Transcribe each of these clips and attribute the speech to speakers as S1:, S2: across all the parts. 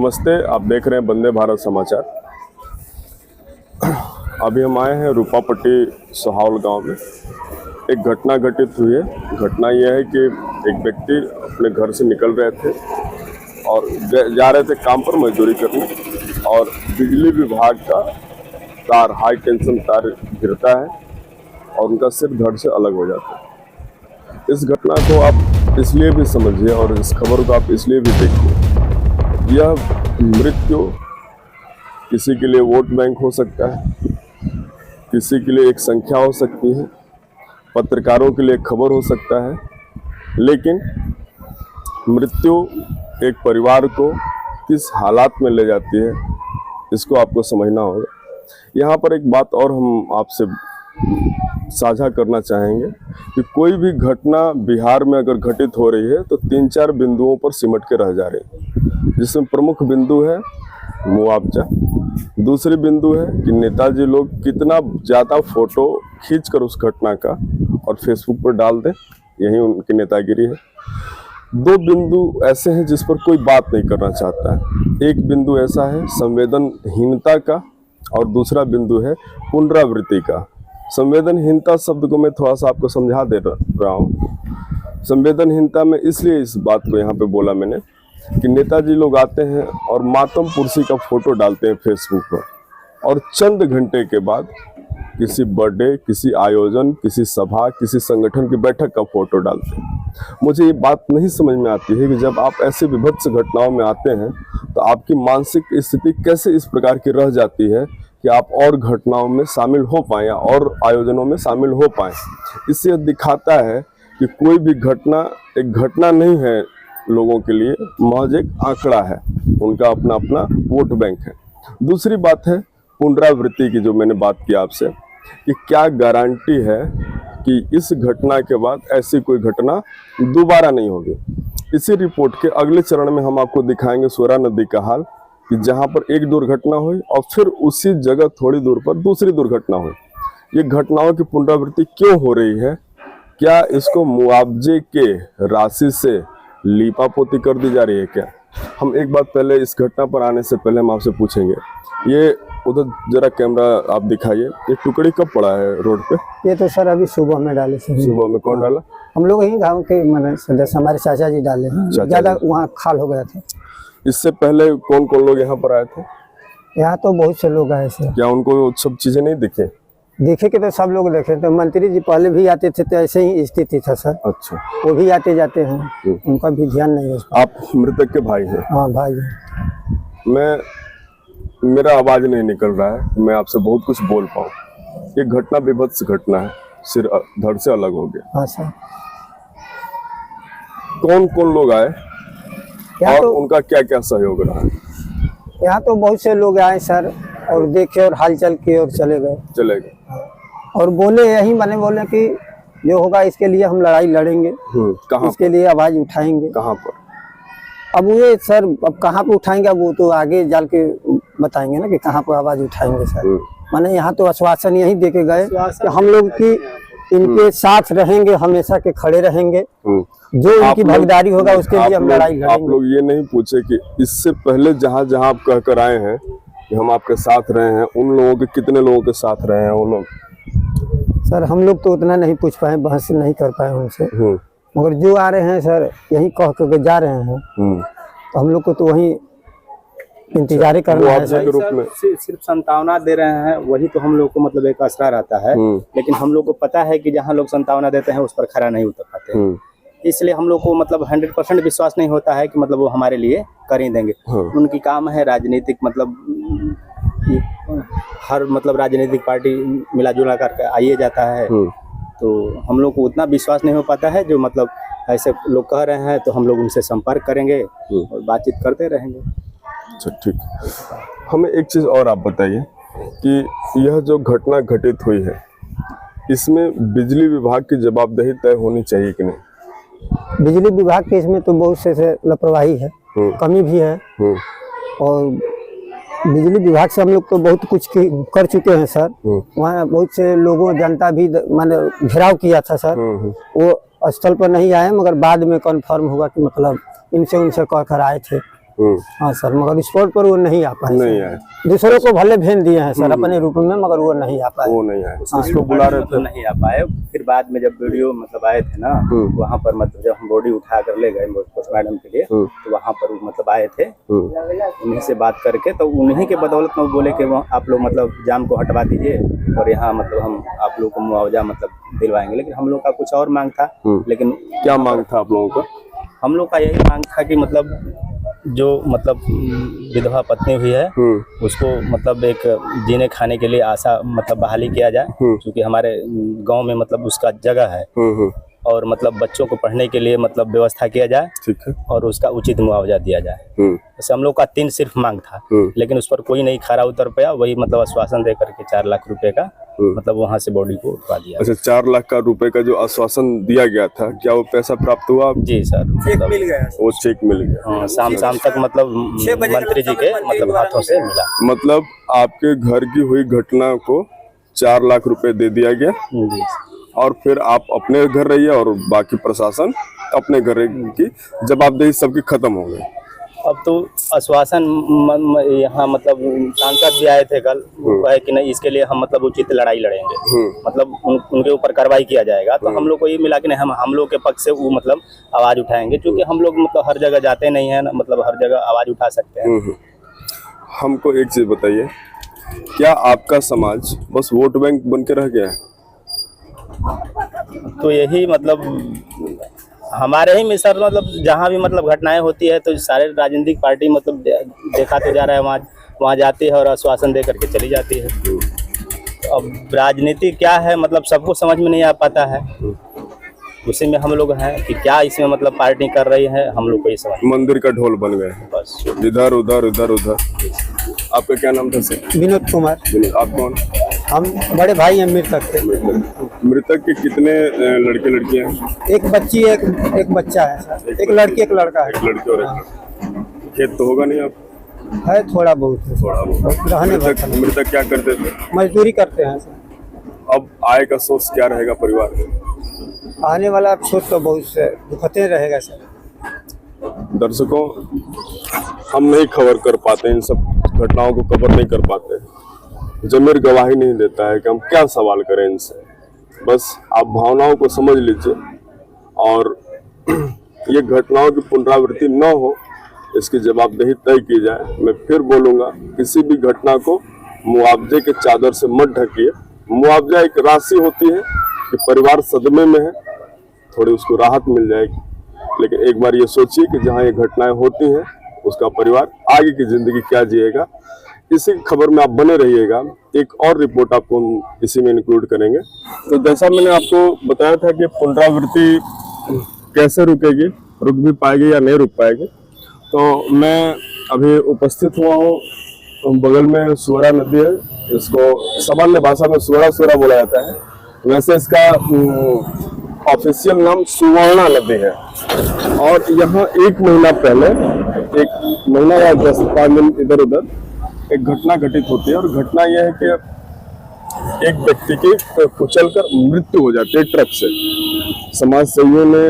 S1: नमस्ते, आप देख रहे हैं वंदे भारत समाचार। अभी हम आए हैं रूपापट्टी सोहावल गांव में। एक घटना घटित हुई है। घटना यह है कि एक व्यक्ति अपने घर से निकल रहे थे और जा रहे थे काम पर मजदूरी करने, और बिजली विभाग का तार, हाई टेंशन तार गिरता है और उनका सिर धड़ से अलग हो जाता है। इस घटना को आप इसलिए भी समझिए और इस खबर को आप इसलिए भी देखिए, यह मृत्यु किसी के लिए वोट बैंक हो सकता है, किसी के लिए एक संख्या हो सकती है, पत्रकारों के लिए खबर हो सकता है, लेकिन मृत्यु एक परिवार को किस हालात में ले जाती है, इसको आपको समझना होगा। यहाँ पर एक बात और हम आपसे साझा करना चाहेंगे कि कोई भी घटना बिहार में अगर घटित हो रही है तो 3-4 बिंदुओं पर सिमट के रह जा रही है, जिसमें प्रमुख बिंदु है मुआवजा। दूसरी बिंदु है कि नेताजी लोग कितना ज़्यादा फोटो खींचकर उस घटना का और फेसबुक पर डाल दें, यही उनकी नेतागिरी है। 2 बिंदु ऐसे हैं जिस पर कोई बात नहीं करना चाहता है। एक बिंदु ऐसा है संवेदनहीनता का, और दूसरा बिंदु है पुनरावृत्ति का। संवेदनहीनता शब्द को मैं थोड़ा सा आपको समझा दे रहा हूँ। संवेदनहीनता में इसलिए इस बात को यहाँ पे बोला मैंने कि नेताजी लोग आते हैं और मातम पुरसी का फोटो डालते हैं फेसबुक पर, और चंद घंटे के बाद किसी बर्थडे, किसी आयोजन, किसी सभा, किसी संगठन की बैठक का फोटो डालते हैं। मुझे ये बात नहीं समझ में आती है कि जब आप ऐसे विभत्स घटनाओं में आते हैं तो आपकी मानसिक स्थिति कैसे इस प्रकार की रह जाती है कि आप और घटनाओं में शामिल हो पाएँ और आयोजनों में शामिल हो पाएँ। इससे दिखाता है कि कोई भी घटना एक घटना नहीं है, लोगों के लिए महज एक आंकड़ा है, उनका अपना अपना वोट बैंक है। दूसरी बात है पुनरावृत्ति की, जो मैंने बात की आपसे कि क्या गारंटी है कि इस घटना के बाद ऐसी कोई घटना दोबारा नहीं होगी। इसी रिपोर्ट के अगले चरण में हम आपको दिखाएंगे सोरा नदी का हाल, कि जहां पर एक दुर्घटना हुई और फिर उसी जगह थोड़ी दूर पर दूसरी दुर्घटना हुई। ये घटनाओं की पुनरावृत्ति क्यों हो रही है? क्या इसको मुआवजे के राशि से लीपापोती कर दी जा रही है क्या? हम एक बात पहले इस घटना पर आने से पहले हम आपसे पूछेंगे, ये उधर जरा कैमरा आप दिखाइए, ये टुकड़ी कब पड़ा है रोड पे?
S2: ये तो सर अभी सुबह में डाले थे।
S1: सुबह में कौन डाला?
S2: हम लोग यही गांव के मैंने सदस्य हमारे चाचा जी डाले हैं, ज्यादा वहाँ खाल हो गए थे।
S1: इससे पहले कौन कौन लोग यहाँ पर आए थे?
S2: यहाँ तो बहुत से लोग आए थे।
S1: क्या उनको सब चीजें नहीं दिखे?
S2: देखे के तो सब लोग देखे, तो मंत्री जी पहले भी आते थे तो ऐसे ही स्थिति था सर।
S1: अच्छा,
S2: वो भी आते जाते हैं, उनका भी ध्यान नहीं है।
S1: आप मृतक के भाई हैं?
S2: हाँ भाई।
S1: मेरा आवाज नहीं निकल रहा है, मैं आपसे बहुत कुछ बोल पाऊँ। ये घटना विभत्स घटना है, सिर धड़ से अलग हो गया।
S2: हाँ सर।
S1: कौन कौन लोग आए और तो उनका क्या क्या सहयोग रहा?
S2: यहाँ तो बहुत से लोग आए सर, और देखे और हालचाल किए और चले गए। और बोले यही बोले कि जो होगा इसके लिए हम लड़ाई लड़ेंगे, इसके लिए आवाज उठाएंगे।
S1: कहाँ पर? अब
S2: ये सर अब कहाँ पे उठाएंगे, अब वो तो आगे जाल के बताएंगे ना कि कहाँ पर आवाज उठाएंगे सर। माने यहाँ तो आश्वासन यही दे के गए कि हम लोग की इनके साथ रहेंगे, हमेशा के खड़े रहेंगे, जो इनकी भागीदारी होगा उसके लिए हम लड़ाई लड़ेंगे।
S1: आप लोग ये नहीं पूछे कि इससे पहले जहाँ जहाँ आप कह कर आए हैं कि हम आपके साथ रहे हैं, उन लोगों के कितने लोगों के साथ रहे हैं वो लोग?
S2: सर हम लोग तो उतना नहीं पूछ पाए, बहस नहीं कर पाए उनसे, मगर जो आ रहे हैं सर यही कह के जा रहे हैं, तो हम लोग को तो वही इंतजार करना है सर।
S3: के रूप में सिर्फ संतावना दे रहे हैं, वही तो हम लोग को मतलब एक असरा रहता है, लेकिन हम लोग को पता है कि जहाँ लोग संतावना देते हैं उस पर खरा नहीं उतर पाते हैं। इसलिए हम लोग को मतलब 100% विश्वास नहीं होता है कि मतलब वो हमारे लिए कर ही देंगे। उनकी काम है राजनीतिक, मतलब हर मतलब राजनीतिक पार्टी मिला जुला करके आइए जाता है, तो हम लोग को उतना विश्वास नहीं हो पाता है। जो मतलब ऐसे लोग कह रहे हैं तो हम लोग उनसे संपर्क करेंगे और बातचीत करते रहेंगे।
S1: अच्छा ठीक। हमें एक चीज़ और आप बताइए कि यह जो घटना घटित हुई है, इसमें बिजली विभाग की जवाबदेही तय होनी चाहिए कि नहीं?
S2: बिजली विभाग के इसमें तो बहुत से लापरवाही है, कमी भी है, और बिजली विभाग से हम लोग तो बहुत कुछ कर चुके हैं सर। वहाँ बहुत से लोगों, जनता भी माने घेराव किया था सर, वो स्थल पर नहीं आए, मगर बाद में कन्फर्म हुआ कि मतलब इनसे उनसे कह कर आए थे, हाँ सर, मगर स्पॉट पर वो नहीं आ पाए।
S1: नहीं आए,
S2: दूसरों को भले भेज दिए हैं सर अपने रूप में, मगर वो नहीं आ पाए।
S1: वो नहीं आए, इसको बुला रहे थे,
S3: नहीं आ पाए। फिर बाद में जब वीडियो मतलब आए थे ना, वहाँ पर मतलब जब हम बॉडी उठा कर ले गए पोस्टमार्टम के लिए, तो वहाँ पर मतलब आए थे, उन्हीं से बात करके, तो उन्हीं के बदौलत में बोले कि आप लोग मतलब जाम को हटवा दीजिए और यहाँ मतलब हम आप लोग को मुआवजा मतलब दिलवाएंगे। लेकिन हम लोग का कुछ और मांग था। लेकिन
S1: क्या मांग था आप लोगों का?
S3: हम लोग का यही मांग था कि मतलब जो मतलब विधवा पत्नी हुई है उसको मतलब एक जीने खाने के लिए आशा मतलब बहाली किया जाए, क्योंकि हमारे गांव में मतलब उसका जगह है और मतलब बच्चों को पढ़ने के लिए मतलब व्यवस्था किया जाए,
S1: ठीक है,
S3: और उसका उचित मुआवजा दिया जाए। जैसे हम लोग का 3 सिर्फ मांग था, लेकिन उस पर कोई नहीं खरा उतर पाया। वही मतलब आश्वासन दे करके 4 लाख रुपए का मतलब वहाँ से बॉडी को उठवा दिया।
S1: अच्छा, 4 लाख का रुपए का जो आश्वासन दिया गया था, क्या वो पैसा प्राप्त हुआ?
S3: जी सर,
S2: चेक मिल गया,
S1: वो चेक मिल गया।
S3: हाँ, शाम तक मतलब मंत्री जी के मतलब हाथों से मिला।
S1: मतलब आपके घर की हुई घटना को 4 लाख रुपए दे दिया गया
S3: जी,
S1: और फिर आप अपने घर रहिए और बाकी प्रशासन अपने घर की जवाबदेही सबकी खत्म हो गई।
S3: अब तो आश्वासन यहाँ मतलब सांसद भी आए थे कल, वो कहे कि नहीं इसके लिए हम मतलब उचित लड़ाई लड़ेंगे, मतलब उनके ऊपर कार्रवाई किया जाएगा। तो हम लोग को ये मिला कि नहीं, हम लोग के पक्ष से वो मतलब आवाज उठाएंगे, क्योंकि हम लोग मतलब हर जगह जाते नहीं है ना, मतलब हर जगह आवाज उठा सकते हैं।
S1: हमको एक चीज बताइए, क्या आपका समाज बस वोट बैंक बन के रह गया है?
S3: तो यही मतलब हमारे ही में सर, मतलब जहाँ भी मतलब घटनाएं होती है तो सारे राजनीतिक पार्टी मतलब देखा तो जा रहा है, वहाँ जाती है और आश्वासन दे करके चली जाती है। तो अब राजनीति क्या है मतलब सबको समझ में नहीं आ पाता है, उसी में हम लोग हैं कि क्या इसमें मतलब पार्टी कर रही है, हम लोग को ये समझ।
S1: मंदिर का ढोल बन गए
S3: बस
S1: इधर उधर इधर उधर। आपका क्या नाम था सर?
S2: विनोद कुमार।
S1: आप कौन?
S2: हम बड़े भाई हैं मृतक के।
S1: मृतक के कितने लड़के लड़कियां हैं?
S2: एक बच्ची एक बच्चा है सर, एक लड़की एक लड़का है।
S1: एक लड़की और एक लड़का। खेत तो होगा नहीं आप?
S2: है थोड़ा बहुत है।
S1: थोड़ा बहुत।
S2: रहने भर
S1: मृतक क्या करते थे?
S2: मजदूरी करते हैं सर।
S1: अब आय का सोर्स क्या रहेगा परिवार में?
S2: आने वाला सोच तो बहुत से दुखते रहेगा सर।
S1: दर्शकों, हम नहीं खबर कर पाते, इन सब घटनाओं को कवर नहीं कर पाते, ज़मीर गवाही नहीं देता है कि हम क्या सवाल करें इनसे। बस आप भावनाओं को समझ लीजिए और ये घटनाओं की पुनरावृत्ति न हो, इसकी जवाबदेही तय की जाए। मैं फिर बोलूँगा, किसी भी घटना को मुआवजे के चादर से मत ढकिए। मुआवजा एक राशि होती है कि परिवार सदमे में है, थोड़ी उसको राहत मिल जाएगी, लेकिन एक बार ये सोचिए कि जहाँ ये घटनाएं होती हैं उसका परिवार आगे की जिंदगी क्या जिएगा। इसी खबर में आप बने रहिएगा, एक और रिपोर्ट आपको इसी में इंक्लूड करेंगे। तो जैसा मैंने आपको बताया था कि पुनरावृत्ति कैसे रुकेगी, रुक भी पाएगी या नहीं रुक पाएगी, तो मैं अभी उपस्थित हुआ हूँ, बगल में सुवरा नदी है, इसको सामान्य भाषा में सुवरा बोला जाता है, वैसे इसका ऑफिशियल नाम सुवर्णा नदी है। और यहाँ 1 महीना पहले, 1 महीना या 10-5 दिन इधर उधर एक घटना घटित होती है, और घटना यह है कि एक व्यक्ति की कुचलकर मृत्यु हो जाती है ट्रक से। समाज सेवियों ने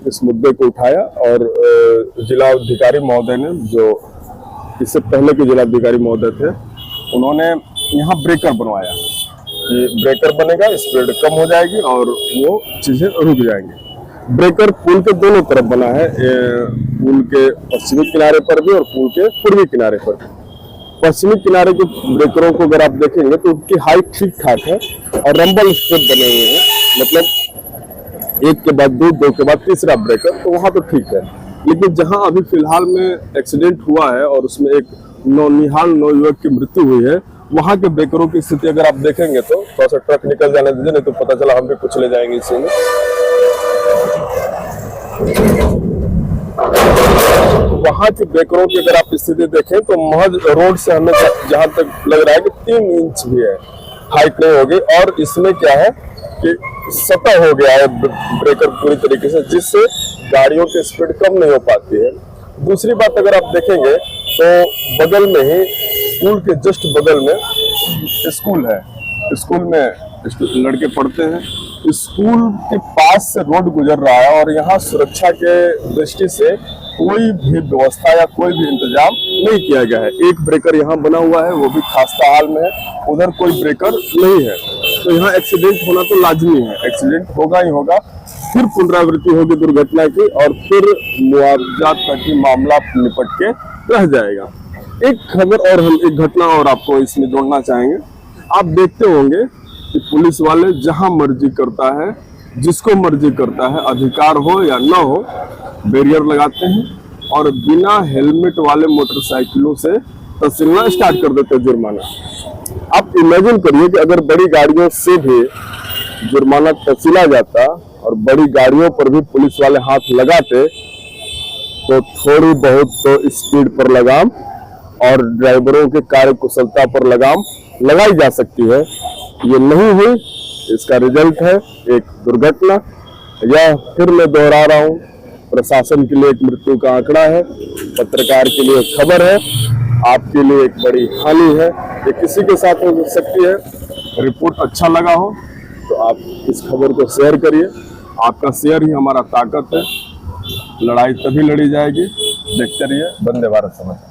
S1: इस मुद्दे को उठाया और जिला अधिकारी महोदय ने, जो इससे पहले के जिला अधिकारी महोदय थे, उन्होंने यहाँ ब्रेकर बनवाया। ये ब्रेकर बनेगा, स्पीड कम हो जाएगी और वो चीजें रुक जाएंगी। ब्रेकर पुल के दोनों तरफ बना है, पुल के पश्चिमी किनारे पर भी और पुल के पूर्वी किनारे पर भी। पश्चिमी किनारे के ब्रेकरों को अगर आप देखेंगे तो उनकी हाइट ठीक ठाक है और रंबल स्ट्रिप बने हुए हैं, मतलब एक के बाद दो के बाद तीसरा ब्रेकर, तो वहां तो ठीक है। लेकिन जहां अभी फिलहाल में एक्सीडेंट हुआ है और उसमें एक नौनिहाल नवयुवक की मृत्यु हुई है, वहां के ब्रेकरों की स्थिति अगर आप देखेंगे तो थोड़ा सा ट्रक निकल जाने दीजिए, नहीं तो पता चला हम भी कुछ ले जाएंगे इसी में। वहां के ब्रेकरों की अगर आप स्थिति देखें तो महज रोड से हमें जहां तक लग रहा है कि 3 इंच भी है, हाइट नहीं होगी। और इसमें क्या है कि सतह हो गया है ब्रेकर पूरी तरीके से, जिससे गाड़ियों की स्पीड कम नहीं हो पाती है। दूसरी बात अगर आप देखेंगे तो बगल में ही, स्कूल के जस्ट बगल में स्कूल है, स्कूल में लड़के पढ़ते हैं, स्कूल के पास से रोड गुजर रहा है और यहाँ सुरक्षा के दृष्टि से कोई भी व्यवस्था या कोई भी इंतजाम नहीं किया गया है। एक ब्रेकर यहाँ बना हुआ है, वो भी खस्ता हाल में है, उधर कोई ब्रेकर नहीं है। तो यहाँ एक्सीडेंट होना तो लाजमी है, एक्सीडेंट होगा ही होगा, फिर पुनरावृत्ति होगी दुर्घटना की और फिर मुआवजा तक ही मामला निपट के रह जाएगा। एक खबर और हम एक घटना और आपको इसमें जोड़ना चाहेंगे। आप देखते होंगे कि पुलिस वाले जहां मर्जी करता है, जिसको मर्जी करता है, अधिकार हो या ना हो, बैरियर लगाते हैं और बिना हेलमेट वाले मोटरसाइकिलों से तहसीलना स्टार्ट कर देते हैं जुर्माना। आप इमेजिन करिए कि अगर बड़ी गाड़ियों से भी जुर्माना तहसीला जाता और बड़ी गाड़ियों पर भी पुलिस वाले हाथ लगाते तो थोड़ी बहुत तो स्पीड पर लगाम और ड्राइवरों के कार्य कुशलता पर लगाम लगाई जा सकती है। ये नहीं हुई, इसका रिजल्ट है एक दुर्घटना। यह फिर मैं दोहरा रहा हूँ, प्रशासन के लिए एक मृत्यु का आंकड़ा है, पत्रकार के लिए खबर है, आपके लिए एक बड़ी हानि है। ये किसी के साथ हो सकती है। रिपोर्ट अच्छा लगा हो तो आप इस खबर को शेयर करिए। आपका शेयर ही हमारा ताकत है। लड़ाई तभी लड़ी जाएगी। देखते रहिए वंदे भारत समाचार।